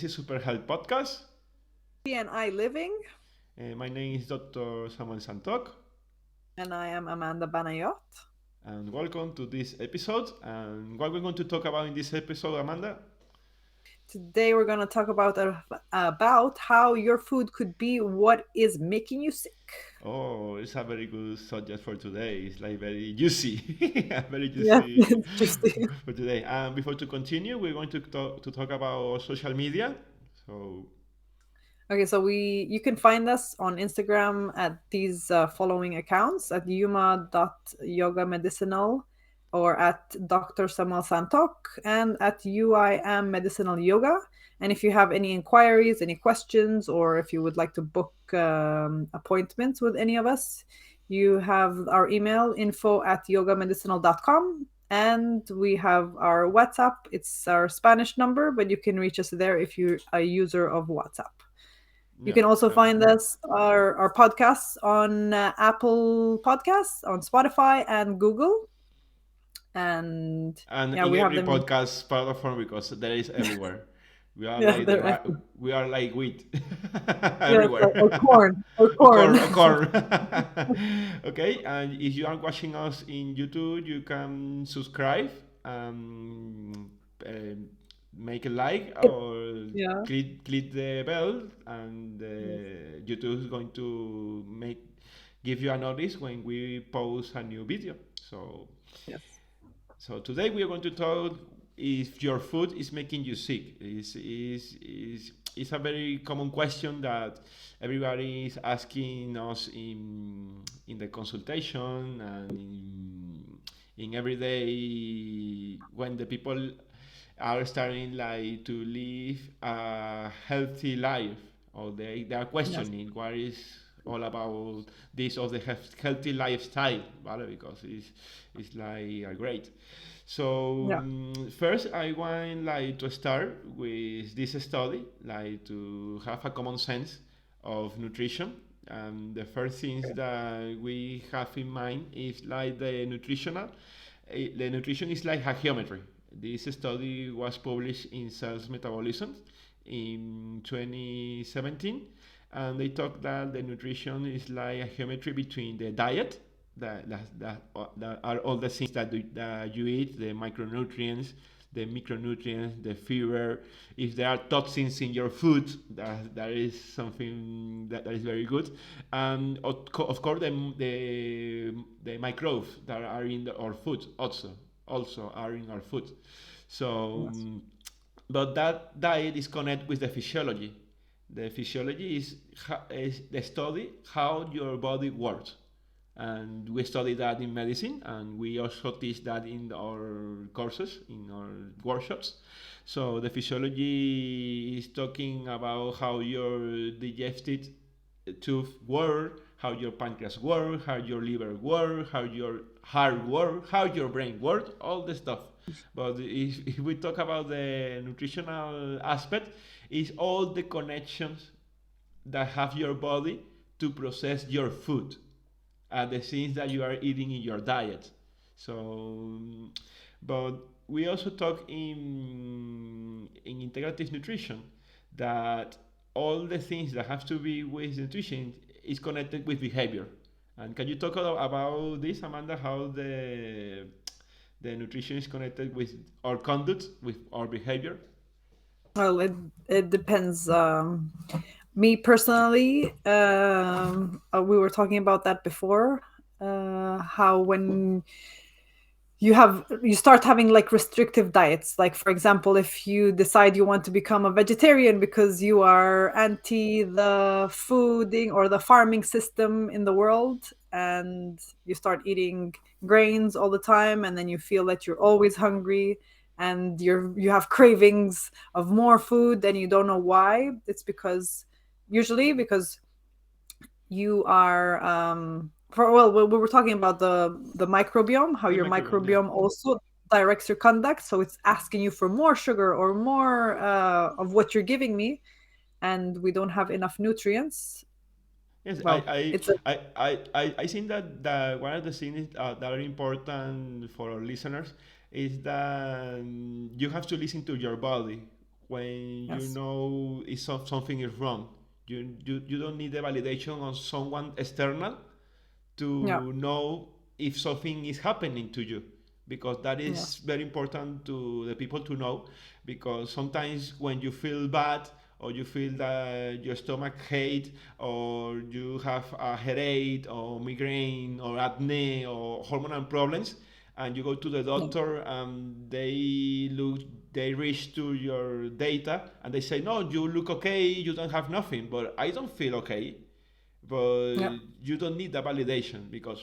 This is Super Health Podcast. And I living. My name is Dr. Samuel Santokh, And I am Amanda Banayot. and welcome to this episode. And what we're going to talk about in this episode, Amanda? Today we're going to talk about how your food could be what is making you sick. Oh, it's a very good subject for today. It's like very juicy, very Yeah, juicy interesting. for today. And before to continue, we're going to talk about social media. So Okay, so you can find us on Instagram at these following accounts at yuma.yogamedicinal or at Dr. Samuel Santokh and at UIM Medicinal Yoga. And if you have any inquiries, any questions, or if you would like to book appointments with any of us, you have our email info@yogamedicinal.com. And we have our WhatsApp. It's our Spanish number, but you can reach us there if you're a user of WhatsApp. You yeah, can also find us our podcasts on Apple Podcasts, on Spotify and Google. And and yeah, in we have every them. podcast platform because there is everywhere. We are Yeah, like we are like wheat yes, everywhere. or corn, or corn. A corn. Okay, and if you are watching us in YouTube, you can subscribe, um, make a like, or Yeah, click the bell, and YouTube is going to give you a notice when we post a new video. yes, So today we are going to talk if your food is making you sick. Is a very common question that everybody is asking us in the consultation and in every day when the people are starting like to live a healthy life, or they are yes, questioning what is all about this of the healthy lifestyle, ¿vale? Because it's like great. So yeah, first, I want like to start with this study, like to have a common sense of nutrition. And the first things that we have in mind is like the nutritional. The nutrition is like a geometry. This study was published in Cells Metabolism in 2017, and they talk that the nutrition is like a geometry between the diet, that are all the things that you eat, the micronutrients, the micronutrients, the fiber. If there are toxins in your food, that is something that is very good. And of course, the microbes that are in our food also are in our food. So, yes, but that diet is connected with the physiology. The physiology is the study how your body works, and we study that in medicine, and we also teach that in our courses, in our workshops. So the physiology is talking about how your digestive tube work, how your pancreas work, how your liver work, how your heart work, how your brain works, all the stuff. But if we talk about the nutritional aspect, it's all the connections that have your body to process your food, the things that you are eating in your diet. So, but we also talk in integrative nutrition that all the things that have to be with nutrition is connected with behavior. And can you talk about this, Amanda? How the nutrition is connected with our conduct, with our behavior? well, it depends. Me personally, we were talking about that before. How when you start having like restrictive diets, like for example, if you decide you want to become a vegetarian because you are anti the fooding or the farming system in the world, and you start eating grains all the time, and then you feel that you're always hungry, and you have cravings of more food and you don't know why. It's because usually because you are well, we were talking about the microbiome, how The your microbiome, yeah. microbiome also directs your conduct, so it's asking you for more sugar or more of what you're giving me, and we don't have enough nutrients. Yes, Well, it's a I think that one of the things that are important for our listeners is that you have to listen to your body when you Yes. know if something is wrong. You don't need the validation of someone external Yeah. to know if something is happening to you, because that is Yes. very important to the people to know, because sometimes when you feel bad or you feel that your stomach hate or you have a headache or migraine or acne or hormonal problems, and you go to the Yeah. doctor and they reach to your data and they say, no, you look okay, you don't have nothing, but I don't feel okay. But Yeah. you don't need the validation, because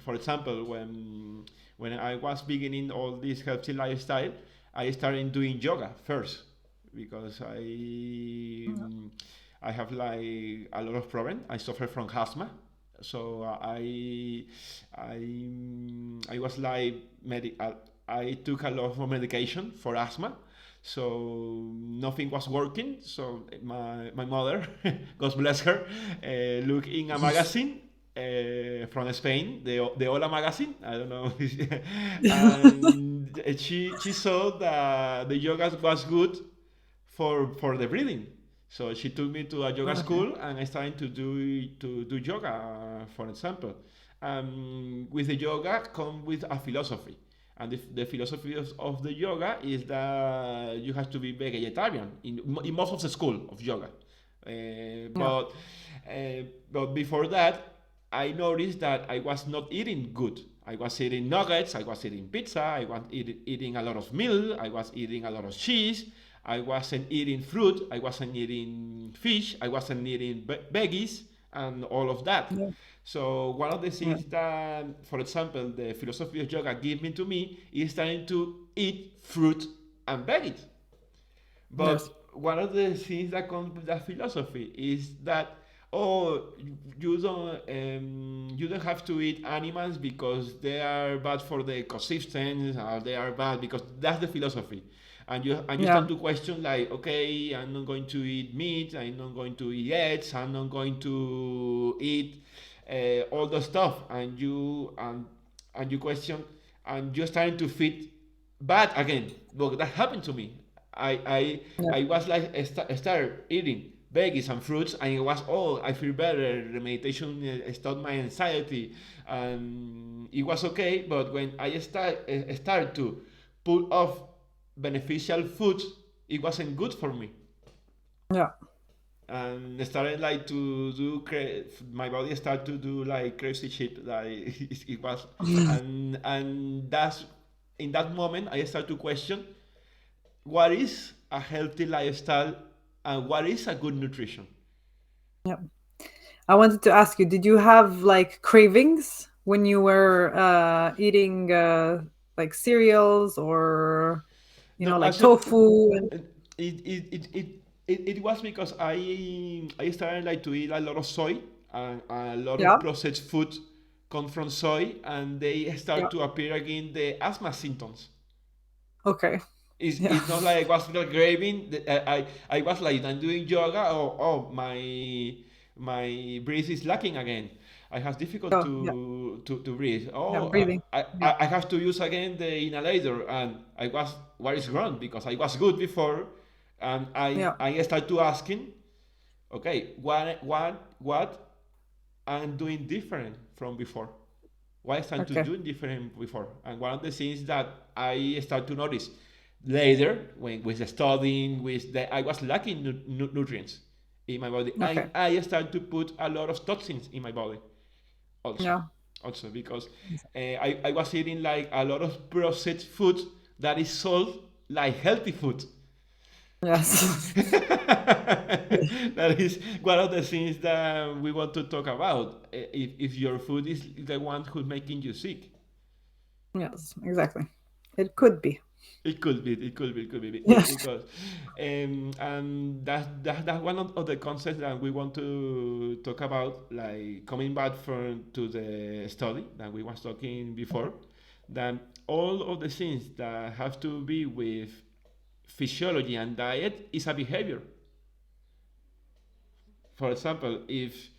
for example, when I was beginning all this healthy lifestyle, I started doing yoga first, because I have like a lot of problem. I suffer from asthma, so I was like I took a lot of medication for asthma, so nothing was working. So my mother, God bless her, looked in a magazine from Spain, the Hola magazine. I don't know, and she saw that the yoga was good for the breathing. So she took me to a yoga Okay. school, and I started to do yoga, for example. With the yoga come with a philosophy, and the philosophy of the yoga is that you have to be vegetarian in most of the school of yoga. Uh, Yeah. but but before that, I noticed that I was not eating good. I was eating nuggets, I was eating pizza, I was eating a lot of milk, I was eating a lot of cheese, I wasn't eating fruit, I wasn't eating fish, I wasn't eating veggies, and all of that. Yeah. So one of the Yeah. things that, for example, the philosophy of yoga gave me to me is trying to eat fruit and veggies. Yes. But one of the things that comes with that philosophy is that, oh, you don't have to eat animals because they are bad for the ecosystem, or they are bad because that's the philosophy. And you Yeah. start to question, like, okay, I'm not going to eat meat, I'm not going to eat eggs, I'm not going to eat all the stuff, and you question, and you're starting to fit bad again. Look, that happened to me. I I Yeah. I was like start eating veggies and fruits, and it was, oh, I feel better. The meditation stopped my anxiety, and it was okay. But when I start to pull off beneficial foods, it wasn't good for me, Yeah. and started like to do my body started to do like crazy shit, like it was, and that's in that moment I started to question what is a healthy lifestyle and what is a good nutrition. Yeah. I wanted to ask you, did you have like cravings when you were eating like cereals or No, like actually, tofu and it it was because I started like to eat a lot of soy, and a lot yeah. of processed food come from soy, and they Yeah. start to appear again the asthma symptoms. Okay. Yeah. It's not like I was not craving. I was like, I'm doing yoga. Oh, my breath is lacking again. I have difficult Oh, yeah. to breathe. Yeah. Oh, Breathing. Yeah. I have to use again the inhalator, and I was, what is wrong, because I was good before, and Yeah. I start to asking, okay, what I'm doing different from before. Why I start to Okay. do different before. And one of the things that I start to notice later, when with the studying, with the, I was lacking nutrients in my body. Okay. I started to put a lot of toxins in my body also. Yeah. Also because I was eating like a lot of processed food that is sold like healthy food. Yes. That is one of the things that we want to talk about. If your food is the one who's making you sick, Yes. Exactly. It could be. it could be Yes. because, and that's one of the concepts that we want to talk about. Like coming back from to the study that we was talking before, that all of the things that have to be with physiology and diet is a behavior. For example, if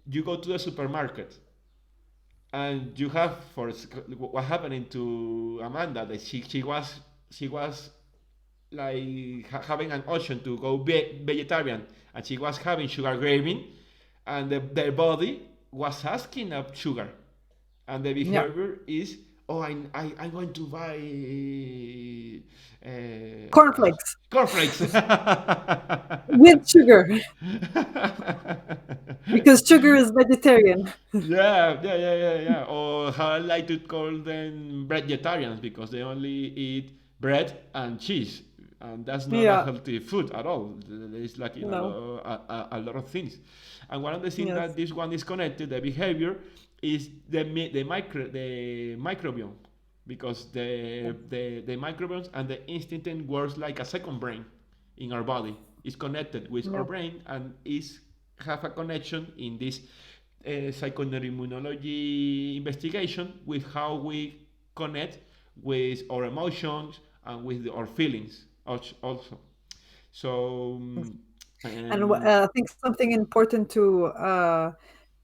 you go to the supermarket and you have, for what happening to Amanda, that she was like having an option to go vegetarian, and she was having sugar craving, and their body was asking of sugar, and the Yeah. behavior is, oh, I'm going to buy Cornflakes cornflakes. with sugar because sugar is vegetarian. Yeah. Or how I like to call them vegetarians because they only eat bread and cheese, and that's not a Yeah. healthy food at all. It's lacking No. a lot of things. And one of the things Yes. that this one is connected, the behavior, is the microbiome, because the microbiomes and the instinct works like a second brain in our body. It's connected with our Yeah. brain and is have a connection in this psychoneuroimmunology investigation with how we connect with our emotions and with our feelings also. So, And I think something important to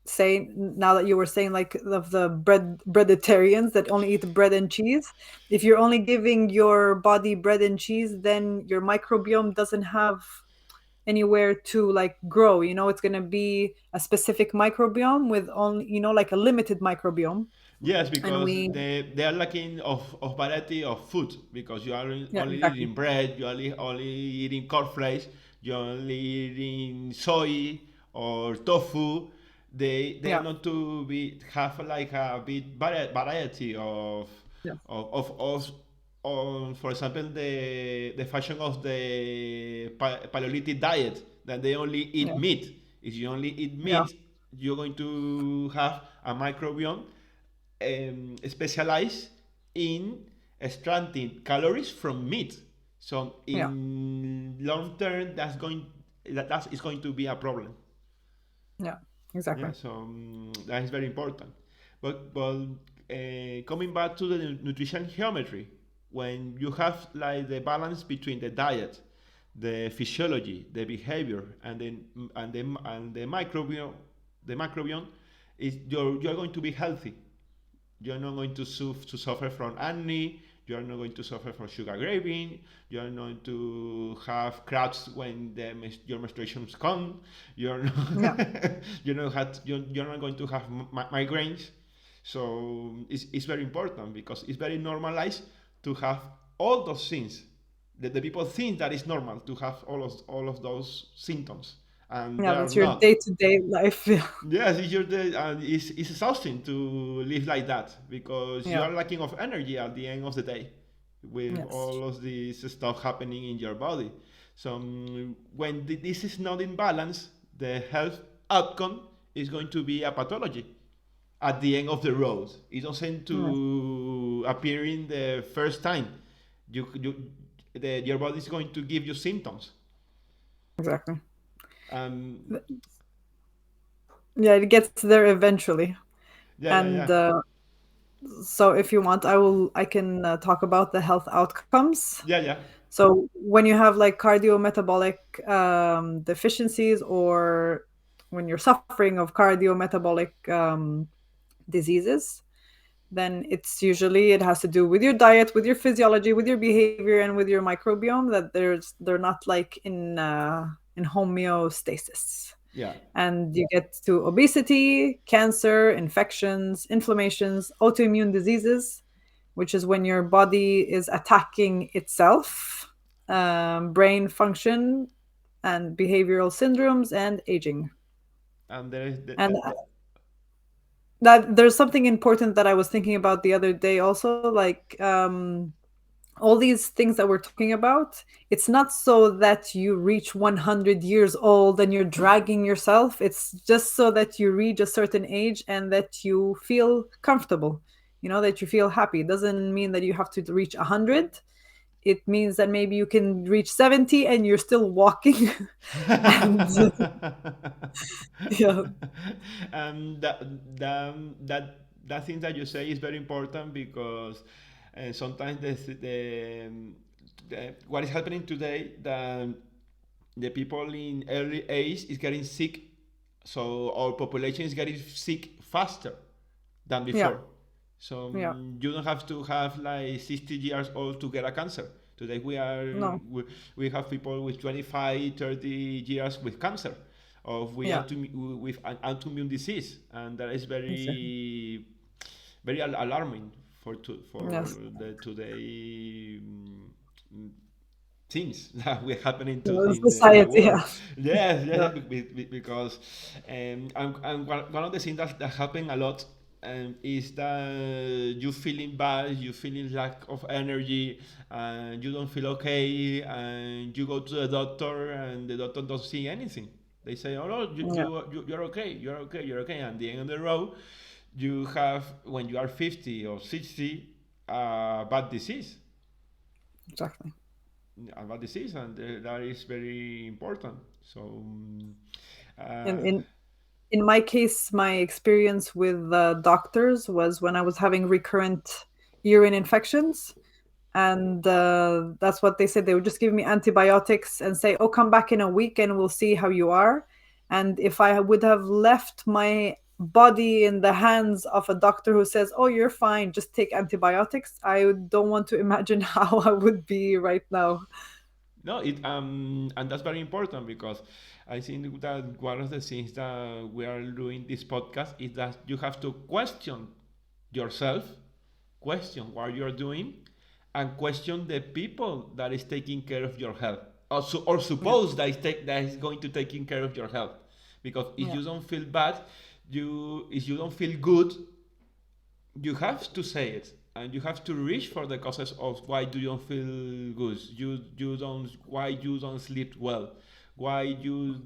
say now that you were saying like of the breaditarians that only eat bread and cheese. If you're only giving your body bread and cheese, then your microbiome doesn't have anywhere to like grow. It's going to be a specific microbiome with only, like a limited microbiome. yes, And because we they are lacking of variety of food, because you are Yeah, only exactly. eating bread, you are only eating cornflakes, you're only eating soy or tofu. They are Yeah. not to be have like a bit variety Yeah. of for example, the fashion of the Paleolithic diet, that they only eat Yeah. meat. If you only eat Yeah. meat, you're going to have a microbiome specialized in extracting calories from meat. So Yeah. in long term, that is going to be a problem. Yeah. Exactly. Yeah, so that is very important. But coming back to the nutrition geometry, when you have like the balance between the diet, the physiology, the behavior, and the microbiome, is you're going to be healthy. You're not going to suffer from acne. You're not going to suffer from sugar craving. You're not going to have crabs when your menstruations come. You're Yeah. not, you're not going to have migraines. So it's very important because it's very normalized to have all those things. The people think that it's normal to have all of those symptoms, and they Yeah. are That's your not. day-to-day life. Yeah. Yes, it's exhausting to live like that because you Yeah. are lacking of energy at the end of the day with Yes. all of this stuff happening in your body. So when this is not in balance, the health outcome is going to be a pathology at the end of the road. It doesn't Yeah. to appear in the first time. Your body is going to give you symptoms. Exactly. Um, Yeah. It gets there eventually. yeah, yeah, And yeah, so if you want, I can talk about the health outcomes. yeah, yeah. So when you have like cardiometabolic deficiencies, or when you're suffering of cardiometabolic diseases, then it has to do with your diet, with your physiology, with your behavior, and with your microbiome, that they're not like in homeostasis. Yeah. And you get to obesity, cancer, infections, inflammations, autoimmune diseases, which is when your body is attacking itself, brain function, and behavioral syndromes, and aging. And there is And that there's something important that I was thinking about the other day also, like all these things that we're talking about, it's not so that you reach 100 years old and you're dragging yourself. It's just so that you reach a certain age and that you feel comfortable, that you feel happy. It doesn't mean that you have to reach 100. It means that maybe you can reach 70 and you're still walking. And yeah. and that thing that you say is very important because sometimes what is happening today, that the people in early age is getting sick, so our population is getting sick faster than Yeah. before. So Yeah. you don't have to have like 60 years old to get a cancer. Today No. we have people with 25, 30 years with cancer, of Yeah. with an autoimmune disease, and that is Exactly. very alarming for Yes. the today things that were happening in the Society. world. Yeah. Yes, yes, Yeah. yes, because and one of the things that happen a lot is that you feeling bad, you feeling lack of energy, and you don't feel okay, and you go to the doctor, and the doctor doesn't see anything. They say, "Oh no, Yeah. you're okay, you're okay, you're okay." And at the end of the road, you have when you are 50 or 60 bad disease, Exactly. and that is very important. So, In uh, in in my case, my experience with doctors was when I was having recurrent urine infections, and that's what they said. They would just give me antibiotics and say, "Oh, come back in a week, and we'll see how you are." And if I would have left my body in the hands of a doctor who says, "Oh, you're fine, just take antibiotics," I don't want to imagine how I would be right now. no, it and that's very important because I think that one of the things that we are doing this podcast is that you have to question yourself, question what you're doing, and question the people that is taking care of your health. Or Yeah. suppose that is going to taking care of your health, because if Yeah. you don't feel bad, if you don't feel good, you have to say it, and you have to reach for the causes of why do you don't feel good, you don't, why you don't sleep well, why you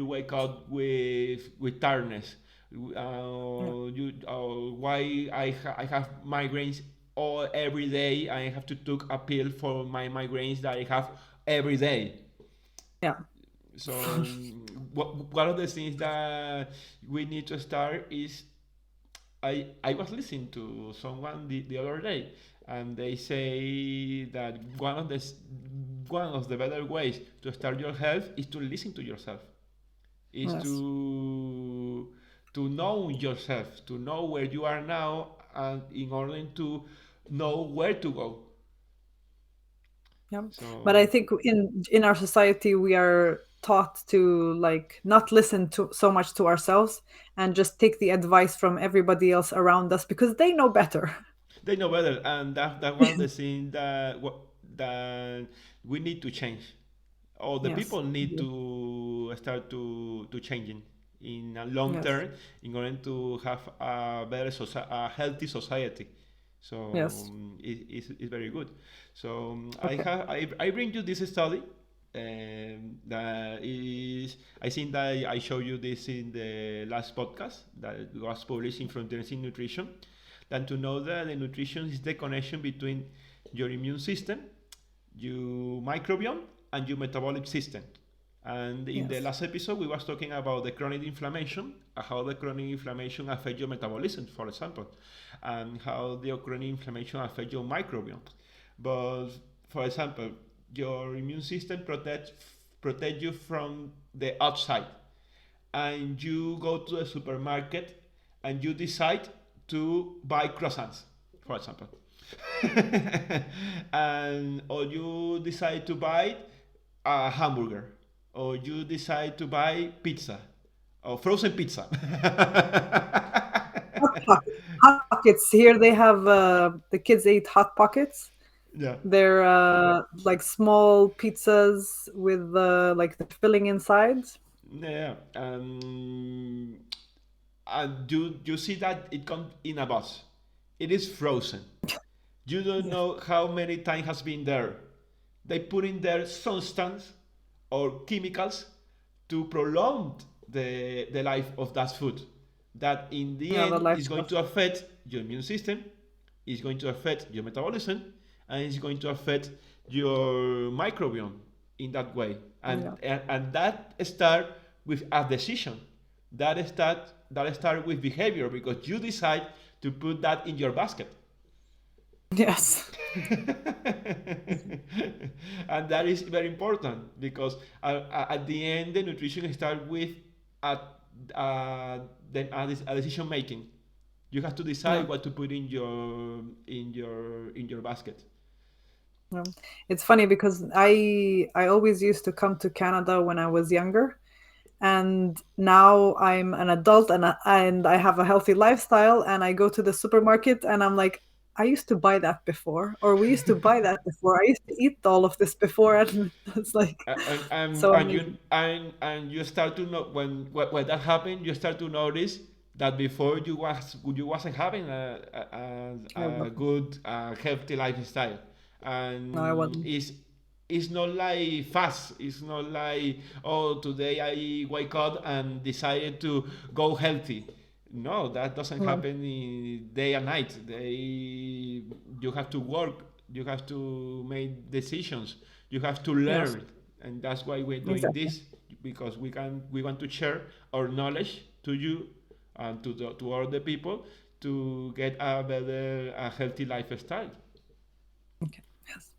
wake up with tiredness, Yeah. why I have migraines all every day. I have to take a pill for my migraines that I have every day. Yeah. So one of the things that we need to start is I was listening to someone the other day, and they say that one of the better ways to start your health is to listen to yourself, is Yes. to know yourself, to know where you are now, and in order to know where to go. Yeah. But I So think in our society we are taught to like not listen to so much to ourselves and just take the advice from everybody else around us because they know better. they know better, and that one of the things that we need to change, or the Yes. people need to start to changing in a long Yes. term in order to have a better a healthy society. So Yes. it's very good. So Okay. I bring you this study, that is, I think that I showed you this in the last podcast that was published in Frontiers in Nutrition, that to know that the nutrition is the connection between your immune system, your microbiome, and your metabolic system. And in the Yes. last episode, we was talking about the chronic inflammation, how the chronic inflammation affect your metabolism, for example, and how the chronic inflammation affect your microbiome. But for example, your immune system protect you from the outside, and you go to a supermarket and you decide to buy croissants, for example, and or you decide to buy a hamburger, or you decide to buy pizza or frozen pizza. Hot pockets. Hot pockets. Here they have the kids eat hot pockets. Yeah, They're like small pizzas with like the filling inside. yeah. And you see that it comes in a box. It is frozen. You don't Yes. know how many times has been there. They put in there substance or chemicals to prolong the life of that food. That in the Yeah, the end life is going stuff. to affect your immune system, is going to affect your metabolism, and it's going to affect your microbiome in that way. Yeah. And that start with a decision. That start with behavior, because you decide to put that in your basket. Yes. And that is very important, because at the end the nutrition starts with a, uh, a decision making. You have to Yeah. decide what to put in your basket. Yeah. It's funny because I always used to come to Canada when I was younger, and now I'm an adult and I have a healthy lifestyle, and I go to the supermarket and I'm like, I used to buy that before, or we used to buy that before. I used to eat all of this before, and it's like so amazing. And you start to know when that happened, you start to notice that before you wasn't having I a wasn't. good healthy lifestyle, No, I and wasn't. it's not like fast. It's not like, oh, today I wake up and decided to go healthy. No, that doesn't No. happen in day and night. You have to work. You have to make decisions. You have to Yes, learn, and that's why we're doing exactly. this, because we want to share our knowledge to you and to all the people to get a better, a healthy lifestyle. Okay. Yes.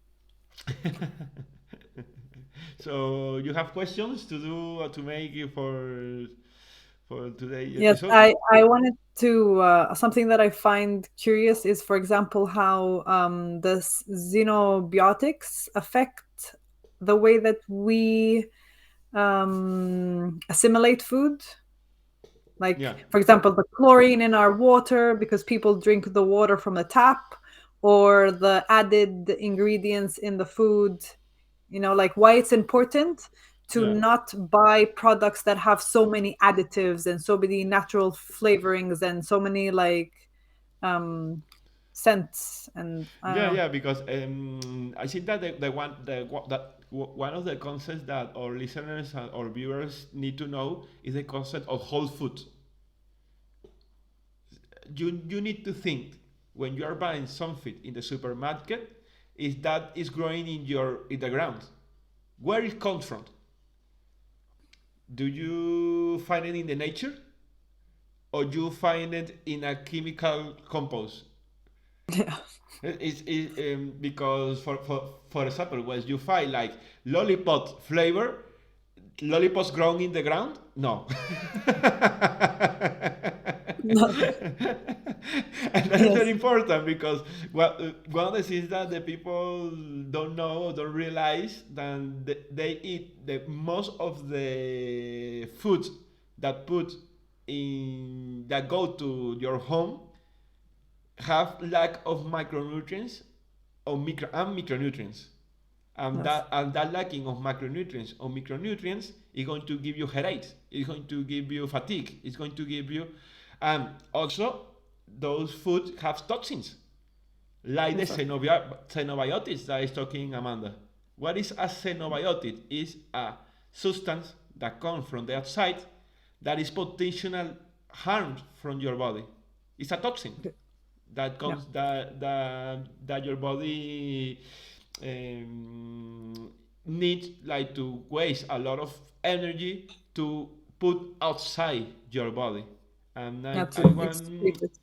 So you have questions to do to make for today's Yes, episode? I wanted to something that I find curious is, for example, how the xenobiotics affect the way that we assimilate food. Yeah, Like, for example, the chlorine in our water because people drink the water from the tap, or the added ingredients in the food. Like why it's important to yeah. not buy products that have so many additives and so many natural flavorings and so many like um scents, and I don't Yeah, know. yeah, because I think that one of the concepts that our listeners and our viewers need to know is the concept of whole food. You need to think when you are buying something in the supermarket, is that is growing in the ground. Where it comes from? Do you find it in the nature, or you find it in a chemical compost? Yeah. Because for example, when you find like lollipop flavor, lollipops grown in the ground, no. No. And that is very Yes. important because, well, one of the things that the people don't know, don't realize, that they eat the most of the foods that put in that go to your home have lack of micronutrients or micronutrients. Yes. And that lacking of macronutrients or micronutrients is going to give you headaches, it's going to give you fatigue, it's going to give you, and also those foods have toxins, like the Exactly. xenobiotics that is talking Amanda. What is a xenobiotic? Is a substance that comes from the outside that is potential harm from your body. It's a toxin Okay. that Yeah. comes that your body um, needs, like, to waste a lot of energy to put outside your body. And Yeah, I to excrete want it.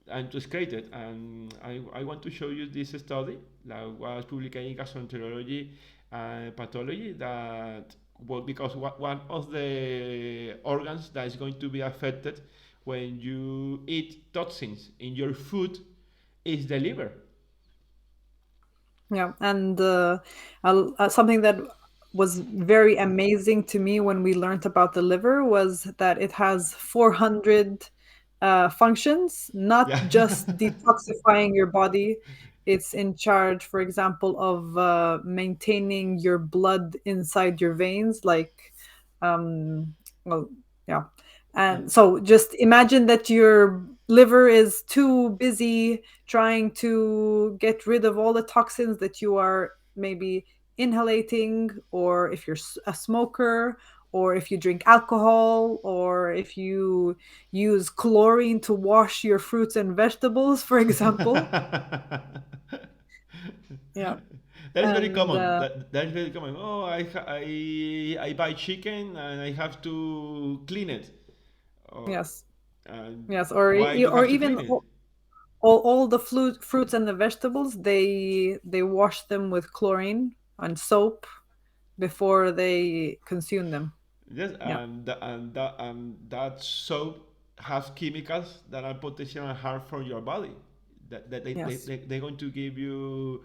and to create it. And I want to show you this study that was published in Gastroenterology and Pathology, that, well, because one of the organs that is going to be affected when you eat toxins in your food is the liver. Yeah, and something that was very amazing to me when we learned about the liver was that it has 400 functions, not Yeah. just detoxifying your body. It's in charge, for example, of maintaining your blood inside your veins, like, well, yeah. Yeah. And so just imagine that your liver is too busy trying to get rid of all the toxins that you are maybe inhalating, or if you're a smoker, or if you drink alcohol, or if you use chlorine to wash your fruits and vegetables, for example. Yeah. That is very And common. That is very common. Oh, I buy chicken and I have to clean it. Oh, yes, and yes, why you or have to even clean it? all the fruits and the vegetables, they wash them with chlorine and soap before they consume them. Yes, Yeah. and that soap has chemicals that are potentially harm for your body. Yes. they're going to give you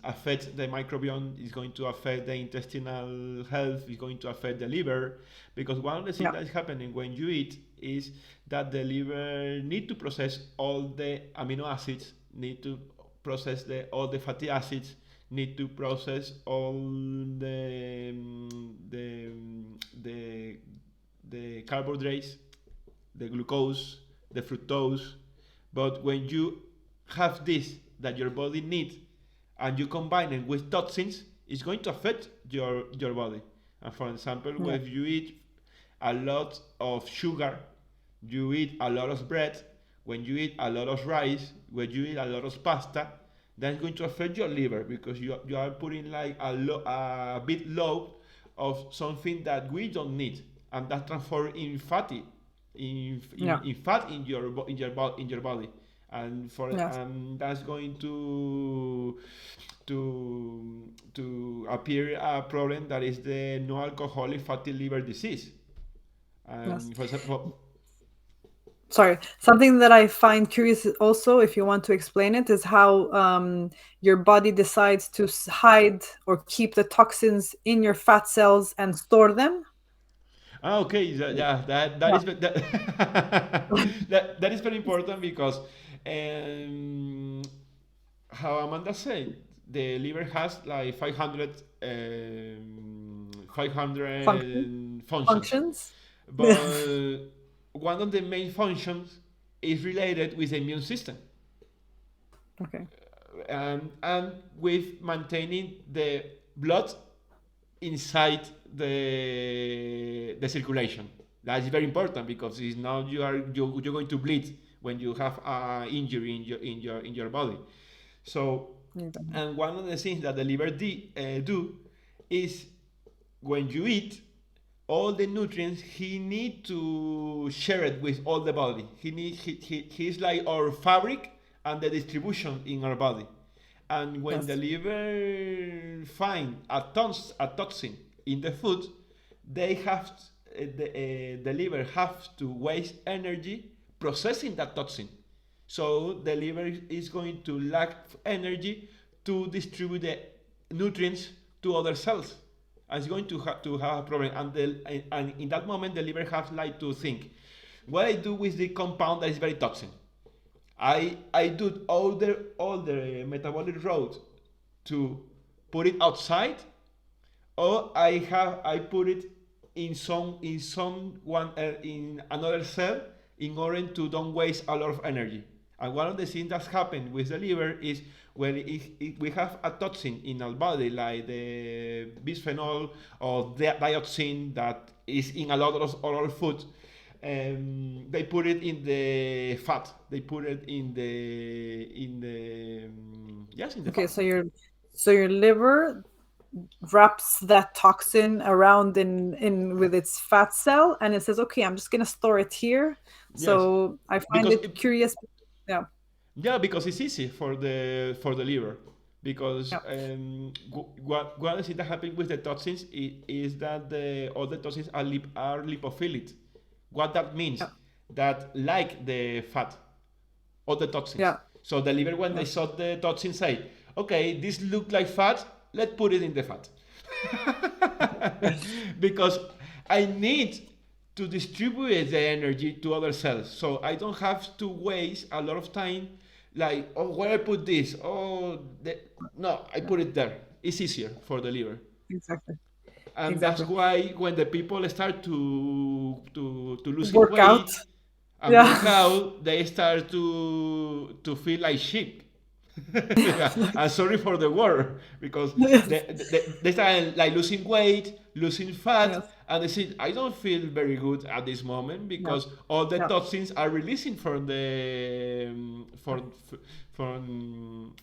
affect the microbiome, is going to affect the intestinal health, is going to affect the liver, because one of the things Yeah. that is happening when you eat is that the liver need to process all the amino acids, need to process all the fatty acids, need to process all the the the carbohydrates, the glucose, the fructose. But when you have this that your body needs and you combine it with toxins, it's going to affect your body. And for example, Yeah. if you eat a lot of sugar, you eat a lot of bread, when you eat a lot of rice, when you eat a lot of pasta, that's going to affect your liver because you are putting like a bit load of something that we don't need, and that transform in fatty, Yeah. in fat in your body, and Yes. that's going to appear a problem that is the no alcoholic fatty liver disease. Yes. And for example, Sorry. Something that I find curious also, if you want to explain it, is how your body decides to hide or keep the toxins in your fat cells and store them. okay, yeah, that Yeah. is that is very important because um, how Amanda said, the liver has like 500 Function functions, functions. but one of the main functions is related with the immune system, Okay. and with maintaining the blood inside the circulation. That is very important because it's now you're going to bleed when you have an injury in your body. So, Exactly. and one of the things that the liver do is when you eat, all the nutrients he need to share it with all the body. He's like our fabric and the distribution in our body. And when the Yes. liver find a toxin in the food, they have the liver have to waste energy processing that toxin. So the liver is going to lack energy to distribute the nutrients to other cells. And it's going to have a problem. And in that moment, the liver has like to think, what I do with the compound that is very toxic. I do all the metabolic road to put it outside, or I put it in another cell in order to don't waste a lot of energy. And one of the things that's happened with the liver is when we have a toxin in our body, like the bisphenol or the dioxin that is in a lot of oral food. They put it in the fat. They put it in the Okay. fat. So your liver wraps that toxin around in with its fat cell, and it says, okay, I'm just going to store it here. Yes, So I find because it curious. Yeah. yeah, because it's easy for the liver. Because Yeah. what is it that happens with the toxins is that all the toxins are lipophilic. What that means, Yeah. that like the fat, all the toxins. Yeah. So the liver, when they Yeah. saw the toxins, say, okay, this look like fat, let's put it in the fat. Because I need to distribute the energy to other cells. So I don't have to waste a lot of time like, oh, where I put this? No, I put it there. It's easier for the liver. Exactly. And that's Exactly. why when the people start to losing Work out. weight and work Yeah. out, they start to feel like sheep. I'm sorry for the word because Yes. they start like losing weight, losing fat, Yes. and they say, I don't feel very good at this moment Yeah. because all the Yeah. toxins are releasing from the from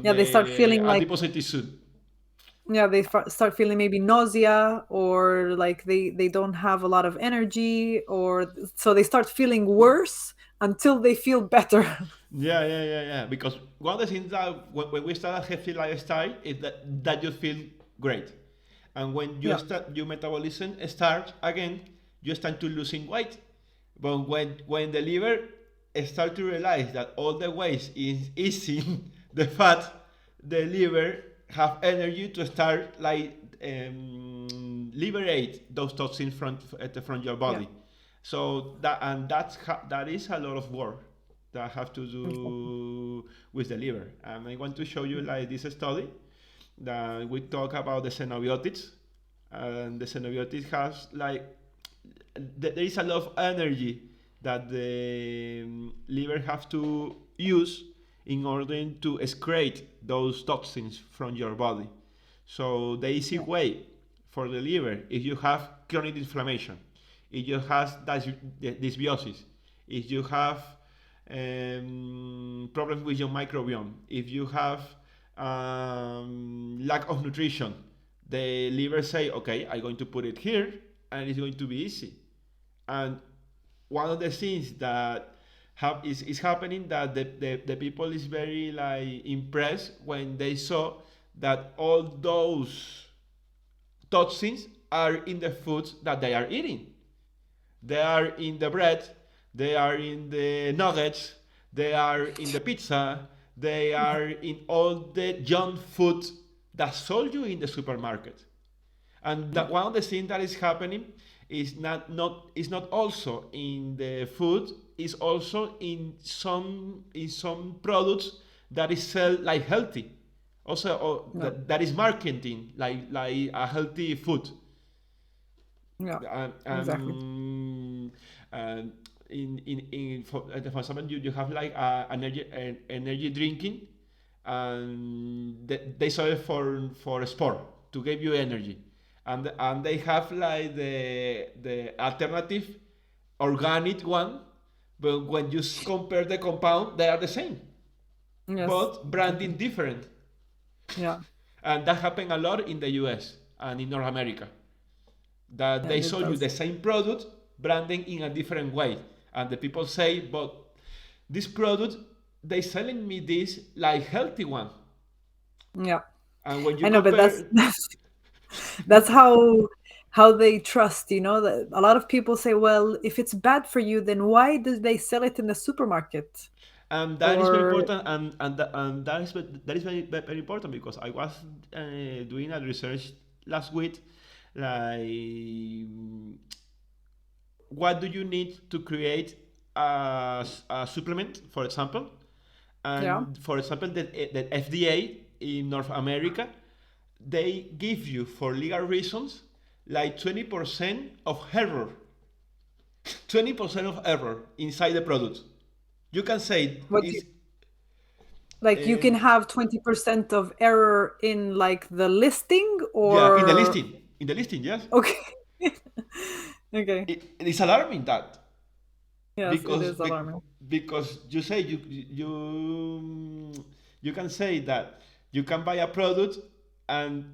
Yeah. They start the feeling like, adipose tissue. yeah, they start feeling maybe nausea, or like they don't have a lot of energy, or so they start feeling worse until they feel better. Yeah. Because one of the things that when we start a healthy lifestyle is that you feel great, and when you Yeah. start your metabolism starts again, you start to losing weight. But when the liver start to realize that all the waste is eating the fat, the liver have energy to start like liberate those toxins from your Yeah. body. So that is a lot of work that have to Exactly. do with the liver. And I want to show you like this study that we talk about the xenobiotics, and the xenobiotics has like there is a lot of energy that the liver have to use in order to excrete those toxins from your body. So the easy Yeah. way for the liver, if you have chronic inflammation, if you have dysbiosis, if you have problems with your microbiome, if you have lack of nutrition, the liver say, okay, I'm going to put it here, and it's going to be easy. And one of the things that is happening that the people is very like impressed when they saw that all those toxins are in the foods that they are eating. They are in the bread, they are in the nuggets, they are in the pizza, they are in all the junk food that sold you in the supermarket. And Yeah. that one of the things that is happening is not also in the food, is also in some products that is sell like healthy, also Yeah. that is marketing like a healthy food. Yeah. um, Exactly. um, um, for example, you have like energy drinking, and they sell it for sport to give you energy, and they have like the alternative organic one, but when you compare the compound, they are the same, Yes. but branding Exactly. different. Yeah. And that happened a lot in the US and in North America, that Yeah. they It sold you does. the same product branding in a different way, and the people say, but this product, they selling me this like healthy one. Yeah. And when you I know, but that's compare, that's how they trust. That a lot of people say, well, if it's bad for you, then why do they sell it in the supermarket? and that is very Or important, and that is very important, because I was doing a research last week, like what do you need to create a supplement, for example. yeah. And for example, the FDA in North America, they give you for legal reasons like 20% of error, 20% of error inside the product. You can say What do you is like? You can um, have 20% of error in like the listing, yeah, or in the listing, yes. okay. Okay. It is alarming that, Yes, it because is alarming. because you say you can say that you can buy a product, and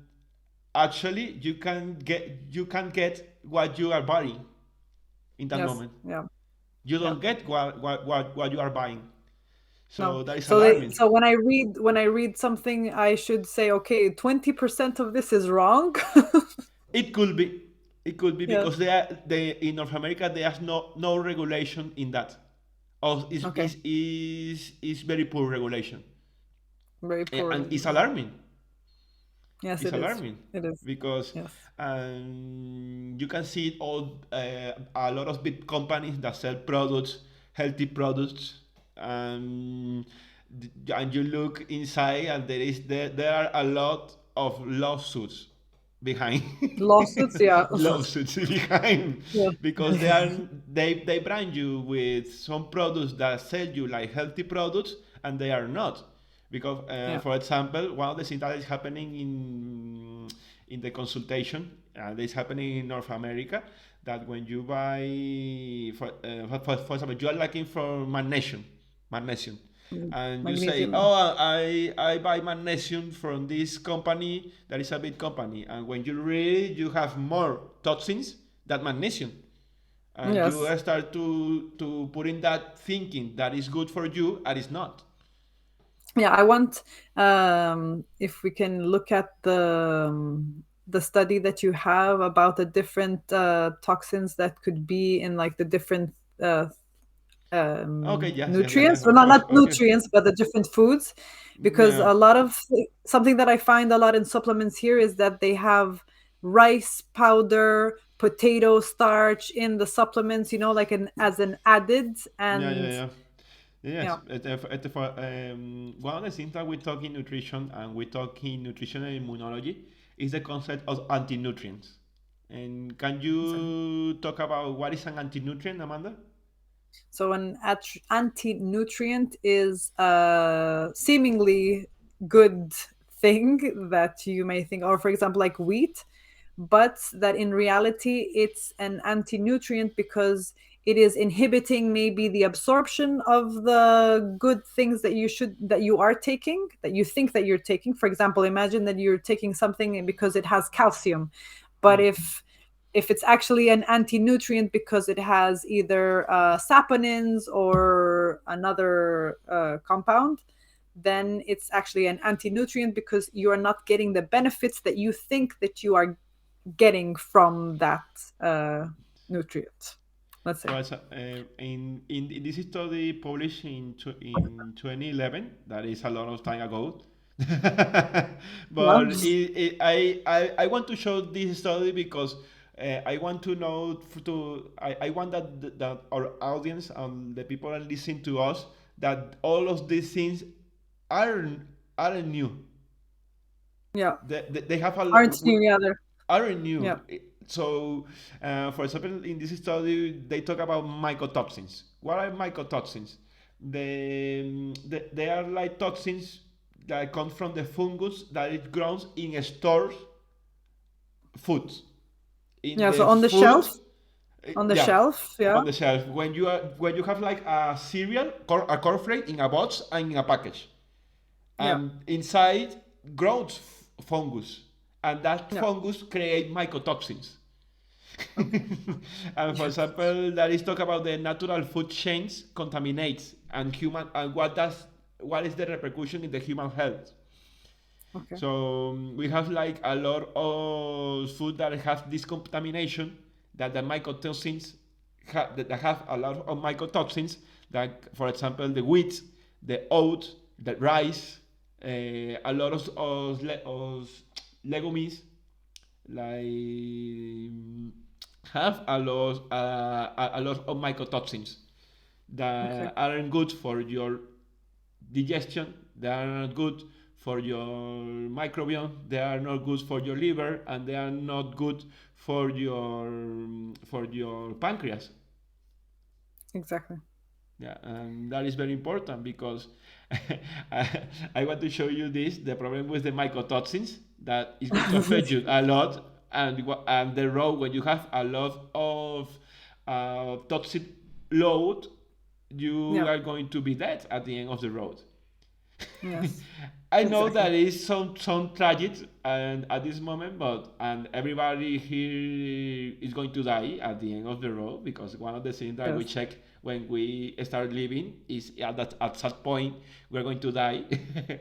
actually you can get what you are buying in that Yes. moment. Yeah. You Yeah. don't get what you are buying. No. So that is So they alarming. so when I read something, I should say, okay, 20% of this is wrong. It could be. It could be Yeah. because they in North America there's no regulation in that. Or Okay. is very poor regulation. Very poor And it's regulation. alarming. Yes, It's it is. alarming It is. because Yes. you can see it all a lot of big companies that sell products, healthy products, and and you look inside, and there are a lot of lawsuits behind. Lawsuits, yeah. Lawsuits behind, Yeah. because they brand you with some products that sell you like healthy products, and they are not. Because Yeah. for example, one of the things that is happening in the consultation, that is happening in North America, that when you buy for example, you are looking for magnesium, and you say, Magnesium. oh, I buy magnesium from this company that is a big company, and when you read, you have more toxins than magnesium, and you Yes. start to put in that thinking that is good for you, and it's not. Yeah, I want, if we can look at the study that you have about the different toxins that could be in like the different Okay, yes, yes, yes, yes, nutrients, or of not course. Okay. nutrients, but the different foods, because Yeah, a lot of something that I find a lot in supplements here is that they have rice powder, potato starch in the supplements, like as an added. yeah, yeah, And yeah. Yes, yeah, one of the things that we talk in nutrition and we talk in nutrition and immunology is the concept of anti-nutrients. And can exactly. you talk about what is an anti-nutrient, Amanda? So an anti-nutrient is a seemingly good thing that you may think, or for example, like wheat, but that in reality it's an anti-nutrient because it is inhibiting maybe the absorption of the good things that you are taking, that you think that you're taking. For example, imagine that you're taking something because it has calcium, but Mm. if it's actually an anti-nutrient because it has either saponins or another compound, then it's actually an anti-nutrient because you are not getting the benefits that you think that you are getting from that nutrient, let's say. For example, in this study published in 2011, that is a lot of time ago, Yeah. but I want to show this study because I want to know I want that our audience and the people that listen to us that all of these things are aren't new. Yeah. They have Aren't new other. aren't new. Yeah. So, for example, in this study, they talk about mycotoxins. What are mycotoxins? They are like toxins that come from the fungus that it grows in stores food. In Yeah, the so on the food, shelf, on the yeah, shelf, yeah. on the shelf. When you have like a cereal, a cornflake in a box and in a package, Yeah. and inside grows fungus, and that Yeah. fungus create mycotoxins. Okay. And for Yeah. example, that is talk about the natural food chains contaminates and human and what is the repercussion in the human health. Okay. So we have like a lot of food that has this contamination that the mycotoxins that have a lot of mycotoxins that, for example, the wheat, the oat, the rice, a lot of legumes like have a lot of mycotoxins Okay. that aren't good for your digestion, they are not good for your microbiome, they are not good for your liver, and they are not good for your pancreas. Exactly. Yeah, and that is very important because I want to show you this. The problem with the mycotoxins that is going to affect you a lot, and the road when you have a lot of toxic load, you Yeah. are going to be dead at the end of the road. Yes. I know Exactly. that is some tragic and at this moment, but and everybody here is going to die at the end of the road because one of the things that we Yes. check when we start living is at that point we're going to die.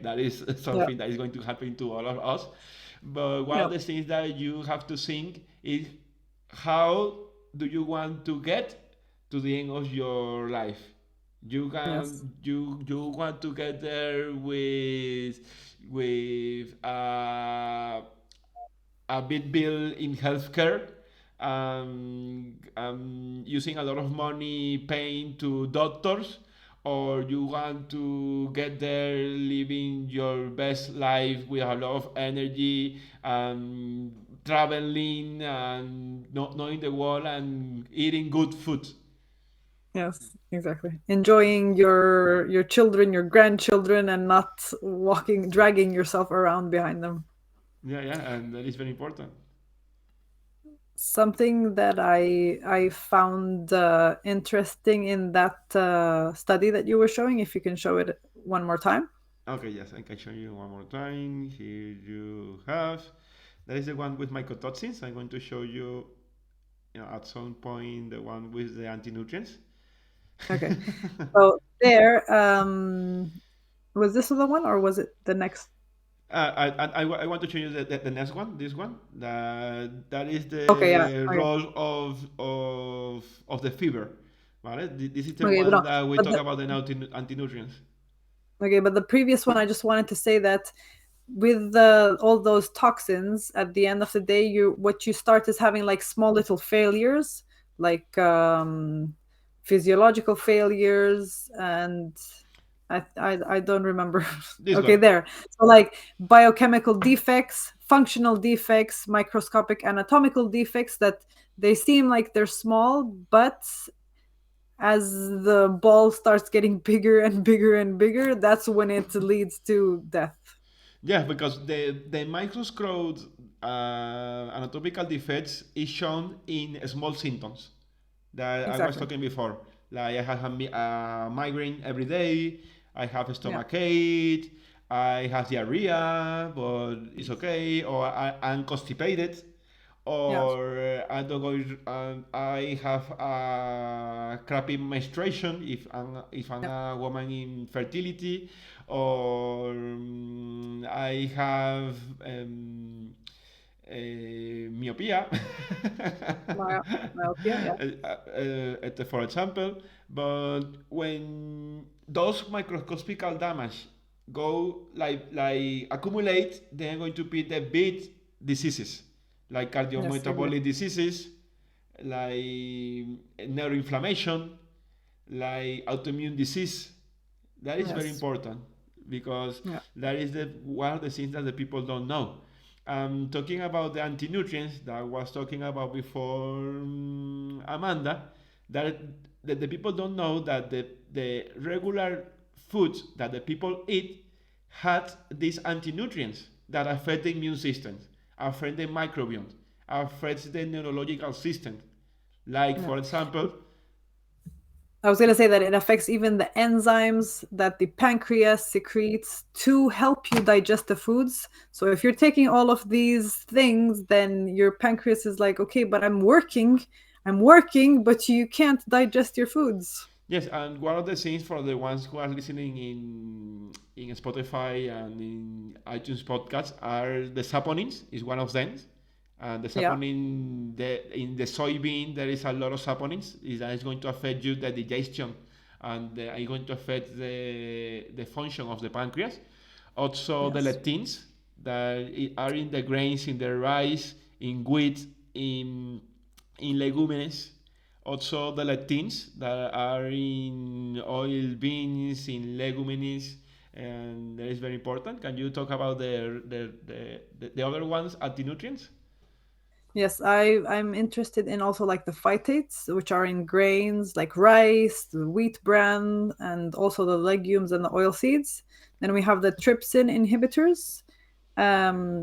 That is Yeah. something that is going to happen to all of us. But one Yeah. of the things that you have to think is how do you want to get to the end of your life? Yes. You want to get there with a big bill in healthcare, using a lot of money paying to doctors, or you want to get there living your best life with a lot of energy and traveling and not knowing the world and eating good food. Yes. Exactly. Enjoying your children, your grandchildren, and not dragging yourself around behind them. Yeah, yeah, and that is very important. Something that I found interesting in that study that you were showing, if you can show it one more time. Okay, yes, I can show you one more time. Here you have. That is the one with mycotoxins. I'm going to show you, at some point the one with the anti-nutrients. Okay. So there, was this the one or was it the next? I want to show you the next one, this one. That is Okay, yeah. the Okay. role of the fever. Vale? This is the Okay, one that we but talk the, about the anti-nutrients. okay, but the previous one, I just wanted to say that with the all those toxins, at the end of the day, what you start is having like small little failures, like physiological failures, and I don't remember. This Okay, one. there. So like biochemical defects, functional defects, microscopic anatomical defects that they seem like they're small, but as the ball starts getting bigger and bigger and bigger, that's when it leads to death. Yeah, because the microscope anatomical defects is shown in small symptoms that I was Exactly. talking before. Like I have a migraine every day, I have a Yeah. stomach ache, I have diarrhea, but it's okay, or I'm constipated, Yeah. or I don't go. I have a crappy menstruation if I'm Yeah. a woman in fertility, or I have myopia, Myopia. Yeah. for example. But when those microscopical damage go like accumulate, they're going to be the big diseases like Yes. Exactly. cardiometabolic diseases, like neuroinflammation, like autoimmune disease. That is very Yes. important because Yeah. that is one of the things that the people don't know. Talking about the anti-nutrients that I was talking about before, Amanda, that the people don't know that the regular foods that the people eat had these anti-nutrients that affect the immune system, affect the microbiome, affect the neurological system. Like, Yeah. for example, I was going to say that it affects even the enzymes that the pancreas secretes to help you digest the foods. So if you're taking all of these things, then your pancreas is like, okay, but I'm working, but you can't digest your foods. yes, and one of the things for the ones who are listening in Spotify and in iTunes podcasts are the saponins is one of them. And the Yeah. saponin in the soybean there is a lot of saponins. That is going to affect you the digestion and are going to affect the function of the pancreas. Also the Yes. lectins that are in the grains, in the rice, in wheat, in legumes, also the lectins that are in oil beans, in legumes, and that is very important. Can you talk about the other ones, anti-nutrients? Yes, I'm interested in also like the phytates, which are in grains like rice, the wheat bran, and also the legumes and the oil seeds. Then we have the trypsin inhibitors,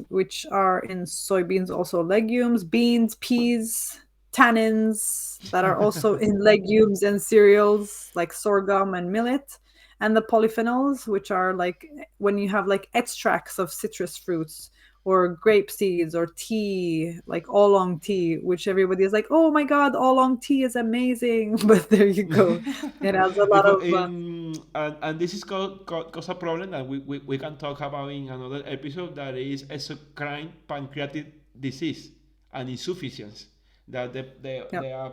which are in soybeans, also legumes, beans, peas, tannins that are also in legumes and cereals like sorghum and millet, and the polyphenols, which are like when you have like extracts of citrus fruits or grape seeds or tea, like oolong tea, which everybody is like, oh my god, oolong tea is amazing. But there you go. It has a lot of, And this is cause a problem that we can talk about in another episode that is exocrine pancreatic disease and insufficiency that yeah,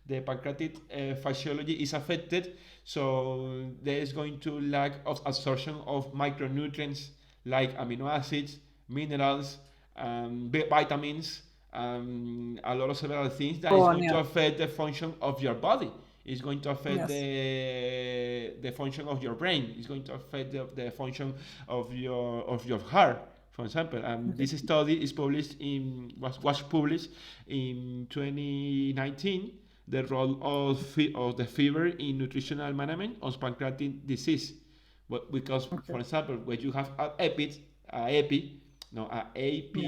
the pancreatic physiology is affected, so there is going to lack of absorption of micronutrients like amino acids, minerals, vitamins, a lot of several things that go is on, going to yeah, affect the function of your body. It's going to affect yes, the function of your brain. It's going to affect the function of your heart, for example. And okay, this study is published in was published in 2019. The role of the fever in nutritional management on pancreatic disease. But because, okay, for example, when you have a epi, no, a yeah, APA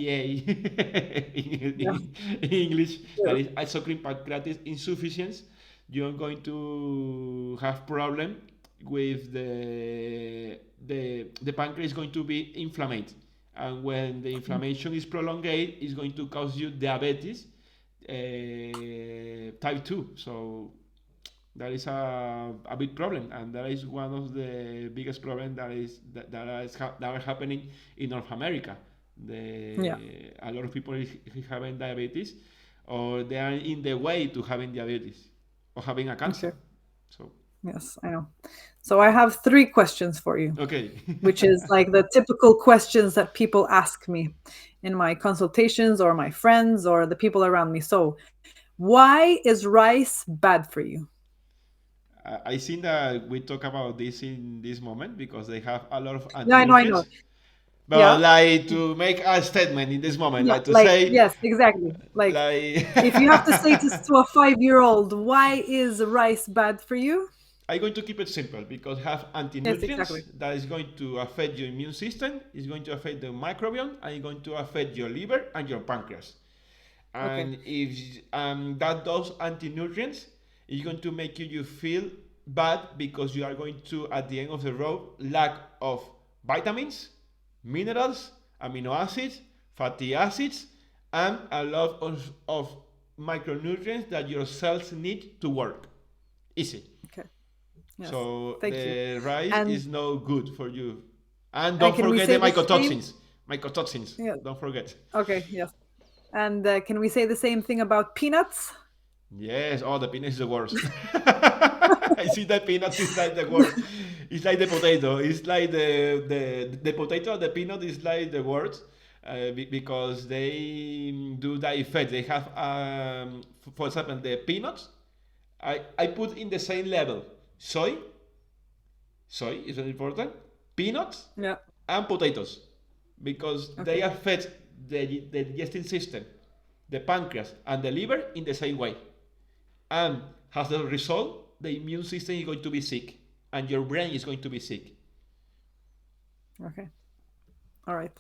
yeah, in English, that sure. is isocrine pancreatic insufficiency, you're going to have problem with the pancreas is going to be inflamed, and when the inflammation is prolonged, it's going to cause you diabetes type 2. So that is a big problem, and that is one of the biggest problems that are happening in North America. Yeah, A lot of people is having diabetes, or they are in the way to having diabetes. or having a cancer. Okay. So Yes, I know. So I have 3 questions for you, okay. which is like the typical questions that people ask me in my consultations or my friends or the people around me. So, why is rice bad for you? I think that we talk about this in this moment because they have a lot of Yeah, I know, I know. anti-nutrients. But Yeah. like to make a statement in this moment, Yeah, like to like say, yes, exactly. Like like, if you have to say to a 5-year-old, why is rice bad for you? I'm going to keep it simple because have Yes, anti-nutrients exactly. that is going to affect your immune system, is going to affect the microbiome, and it's going to affect your liver and your pancreas. Okay. And if that those anti-nutrients is going to make you feel bad because you are going to at the end of the road lack of vitamins, minerals, amino acids, fatty acids, and a lot of micronutrients that your cells need to work. Easy. Okay. Yes. So Thank you. the rice And is no good for you. And and don't can we forget the say the same? mycotoxins. Mycotoxins. Yeah. Don't forget. Okay, yes. And can we say the same thing about peanuts? Yes, oh, the peanuts is the worst. I see that peanuts is like the worst. It's like the potato. It's like the potato, the peanut is like the worst because they do that effect. They have, for example, the peanuts. I put in the same level soy. Soy is very important. Peanuts Yeah. and potatoes because they Okay. affect the digestive system, the pancreas, and the liver in the same way. And as a result, the immune system is going to be sick and your brain is going to be sick. Okay. All right.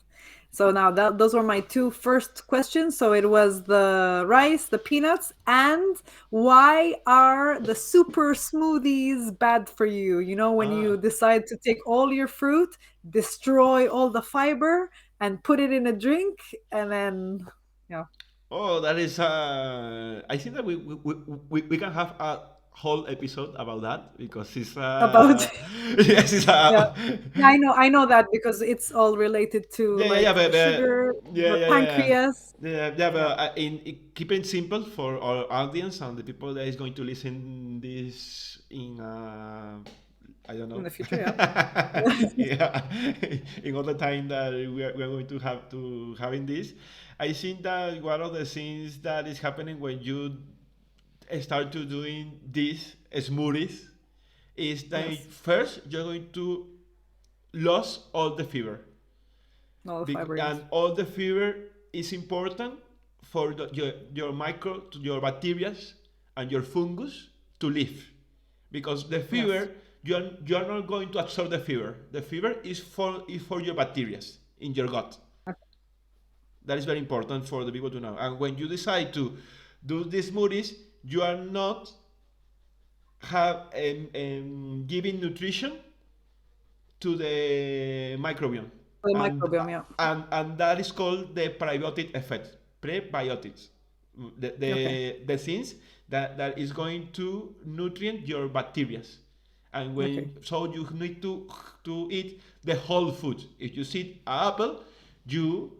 So now that those were my 2 first questions. So it was the rice, the peanuts, and why are the super smoothies bad for you? You know, when Ah. you decide to take all your fruit, destroy all the fiber, and put it in a drink, and then yeah, Oh, that is. I think that we can have a whole episode about that because it's. about Yes, it's. yeah. Yeah, I know that because it's all related to Yeah, yeah, yeah, like the sugar, yeah, the yeah, yeah, pancreas. yeah, yeah, Yeah, but in keep it simple for our audience and the people that is going to listen this in I don't in know. the future, yeah. Yeah, in all the time that we are going to have to having this, I think that one of the things that is happening when you start to doing these smoothies is that Yes. first you're going to lose all the fever. All the fiber, yes. And all the fever is important for your micro, your bacteria and your fungus to live. Because the Yes. fever, you are not going to absorb the fever. The fever is for your bacteria in your gut. That is very important for the people to know. And when you decide to do these smoothies, you are not giving nutrition to the microbiome. The And, microbiome, yeah. and that is called the prebiotic effect. Prebiotics. Okay. The things that is going to nutrient your bacteria. And Okay. so you need to eat the whole food. If you eat an apple, you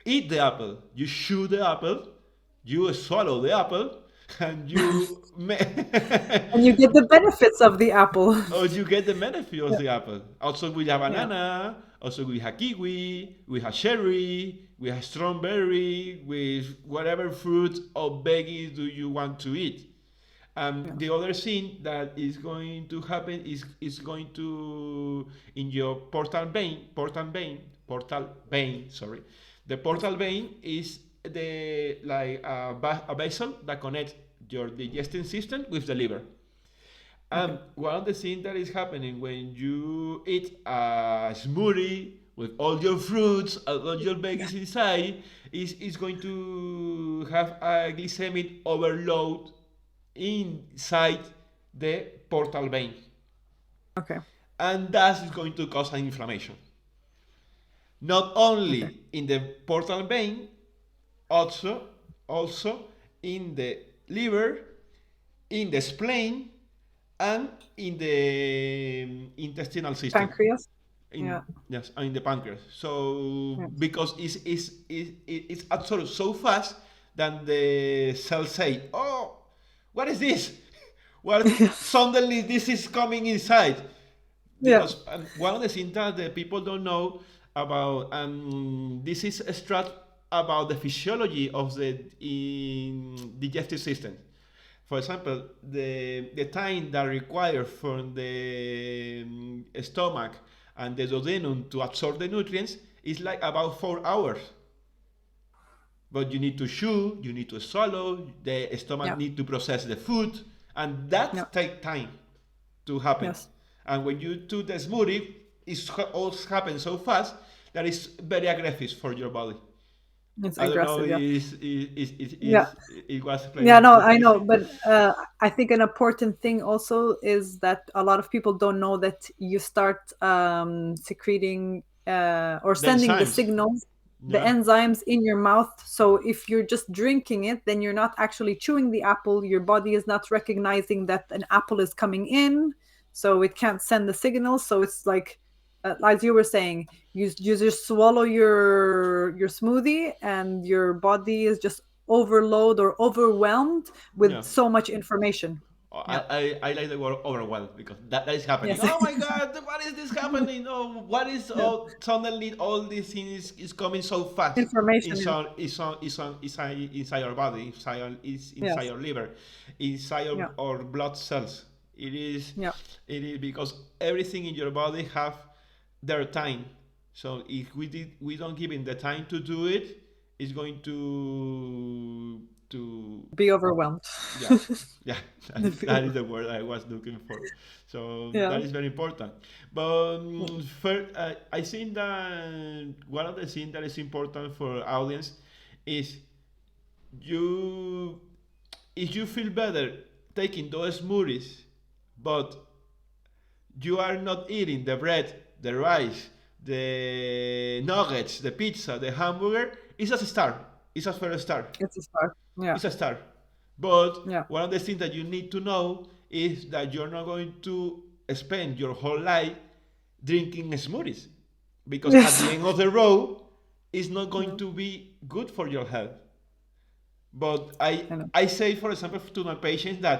eat the apple, you chew the apple, you swallow the apple, and And you get the benefits of the apple. or you get the benefit of Yeah. the apple. Also, we have Yeah. banana. Also, we have kiwi. We have cherry. We have strawberry. With whatever fruit or veggies do you want to eat. Yes. The other thing that is going to happen is going to in your portal vein. Sorry, the Yes. portal vein is the like a vessel that connects your digestive system with the liver. Okay. One of the things that is happening when you eat a smoothie with all your fruits, all your veggies inside, is going to have a glycemic overload inside the portal vein. Okay. And that is going to cause an inflammation. Not Okay. only in the portal vein, also, also in the liver, in the spleen, and in the intestinal system. Pancreas. In Yeah. yes, in the pancreas. So Yes. because it's absorbed so fast that the cells say, "Oh, what is this?" Well, suddenly this is coming inside Yeah. because one of the things that the people don't know about this is a strat about the physiology of the digestive system. For example, the time that required from the stomach and the duodenum to absorb the nutrients is like about 4 hours. But you need to chew, you need to swallow, the stomach Yeah. need to process the food, and Yeah. that take time to happen. Yes. And when you do the smoothie, all happens so fast that it's very aggressive for your body. It's I don't know aggressive. Yeah. Yeah. it was Yeah, explained no, too I know, easy. but I think an important thing also is that a lot of people don't know that you start secreting or The sending the enzymes. signals, the Yeah. enzymes in your mouth. So if you're just drinking it, then you're not actually chewing the apple. Your body is not recognizing that an apple is coming in, so it can't send the signals. So it's like, as you were saying, you just swallow your smoothie, and your body is just overload or overwhelmed with Yeah. so much information. Yeah. I like the word overwhelmed because that is happening. Yes. Oh my God, what is this happening? Oh, what is Yeah. all suddenly all these things is coming so fast Information. Yeah. inside our body, inside Yes. our liver, inside Yeah. our blood cells. It is Yeah. it is because everything in your body have their time. So if we don't give it the time to do it, it's going to Be overwhelmed. yeah, yeah, that is the word I was looking for. So Yeah. that is very important. But first, I think that one of the things that is important for audience is you if you feel better taking those smoothies, but you are not eating the bread, the rice, the nuggets, the pizza, the hamburger, it's a start. It's a first start. It's a start. Yeah. It's a start. But Yeah. one of the things that you need to know is that you're not going to spend your whole life drinking smoothies. Because at Yes. the end of the road, it's not going Yeah. to be good for your health. But I know. I say, for example, to my patients that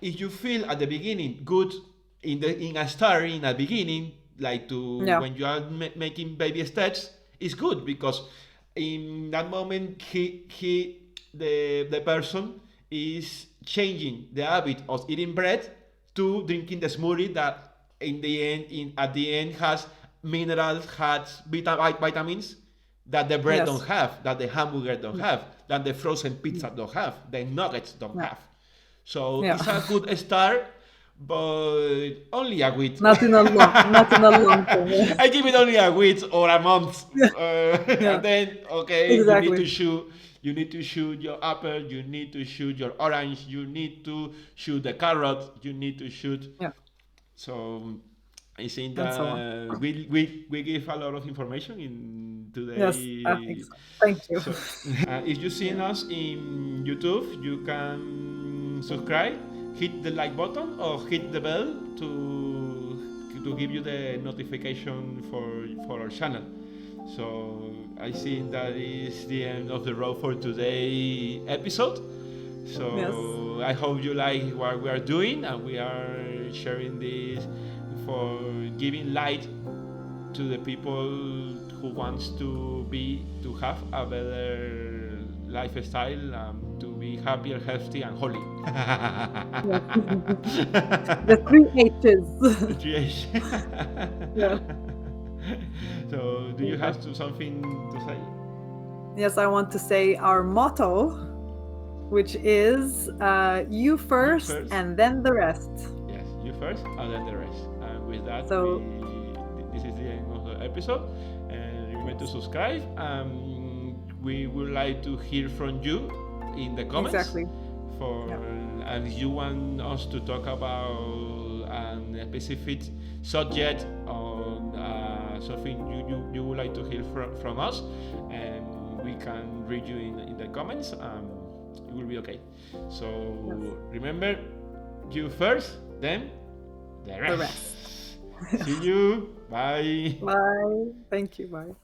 if you feel at the beginning good in a start in a beginning, like to Yeah. when you are making baby steps, it's good because in that moment the person is changing the habit of eating bread to drinking the smoothie that in the end at the end has minerals, has vitamins that the bread Yes. don't have, that the hamburger don't Yeah. have, that the frozen pizza don't have, the nuggets don't Yeah. have. So Yeah. it's a good start, but only a week. Not in a long term. I give it only a week or a month, Yeah. Yeah. and then okay, Exactly. you need to shoot your apple, you need to shoot your orange, you need to shoot the carrot, you need to shoot. Yeah. So I think And so on. that we give a lot of information in Yes, I think today. so. Thank you. So if you've seen Yeah. us in YouTube, you can subscribe, hit the like button, or hit the bell to give you the notification for our channel. So I think that is the end of the road for today episode. Yes. So I hope you like what we are doing, and we are sharing this for giving light to the people who wants to have a better lifestyle, to be happier, healthy, and holy. Yes. The three H's. The three H's. Yeah. So, do you have something to say? Yes, I want to say our motto, which is you first first. and then the rest. Yes, you first and then the rest. And with that, So- this is the end of the episode. And remember to subscribe. We would like to hear from you in the comments. Exactly. And if you want us to talk about a specific subject or something you would like to hear from us, and we can read you in the comments. It will be okay. So remember, you first, then the rest. The rest. See you. Bye. Bye. Thank you. Bye.